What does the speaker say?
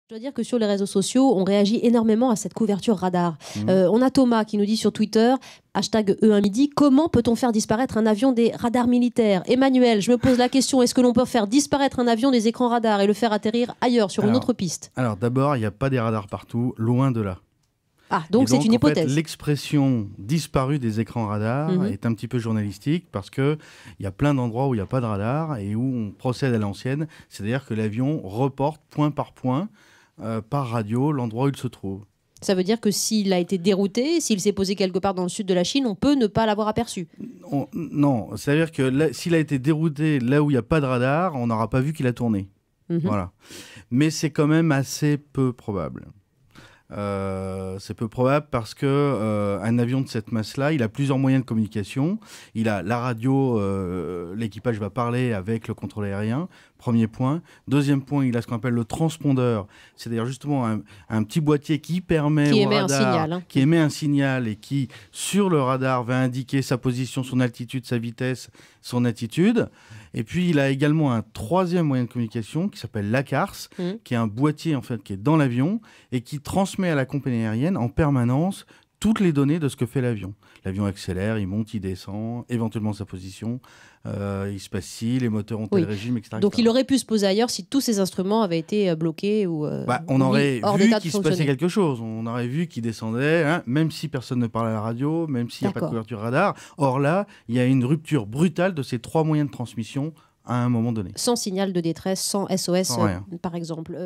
Je dois dire que sur les réseaux sociaux, on réagit énormément à cette couverture radar. Mmh. On a Thomas qui nous dit sur Twitter, hashtag E1 midi, comment peut-on faire disparaître un avion des radars militaires? Emmanuel, je me pose la question, est-ce que l'on peut faire disparaître un avion des écrans radars et le faire atterrir ailleurs, sur une autre piste? Alors d'abord, il n'y a pas des radars partout, loin de là. Ah, donc c'est une en fait, hypothèse. l'expression disparue des écrans radars est un petit peu journalistique parce qu'il y a plein d'endroits où il n'y a pas de radar et où on procède à l'ancienne, c'est-à-dire que l'avion reporte point par point, par radio, l'endroit où il se trouve. Ça veut dire que s'il a été dérouté, s'il s'est posé quelque part dans le sud de la Chine, on peut ne pas l'avoir aperçu. Non, c'est-à-dire que s'il a été dérouté là où il n'y a pas de radar, on n'aura pas vu qu'il a tourné. Voilà. Mais c'est quand même assez peu probable. C'est peu probable parce que un avion de cette masse-là, il a plusieurs moyens de communication. Il a la radio, l'équipage va parler avec le contrôle aérien, premier point. Deuxième point, il a ce qu'on appelle le transpondeur. C'est d'ailleurs justement un petit boîtier qui permet qui au émet radar, un signal, qui émet un signal et qui, sur le radar, va indiquer sa position, son altitude, sa vitesse, son attitude. Et puis, il a également un troisième moyen de communication qui s'appelle l'ACARS, qui est un boîtier en fait qui est dans l'avion et qui transmet à la compagnie aérienne en permanence toutes les données de ce que fait l'avion. L'avion accélère, il monte, il descend, éventuellement sa position, il se passe-ci, les moteurs ont tel régime, etc. Donc il aurait pu se poser ailleurs si tous ces instruments avaient été bloqués ou on aurait hors vu d'état de qu'il se fonctionner. passait quelque chose. On aurait vu qu'il descendait, même si personne ne parle à la radio, même s'il n'y a pas de couverture radar. Or là, il y a une rupture brutale de ces trois moyens de transmission à un moment donné. Sans signal de détresse, sans SOS, par exemple.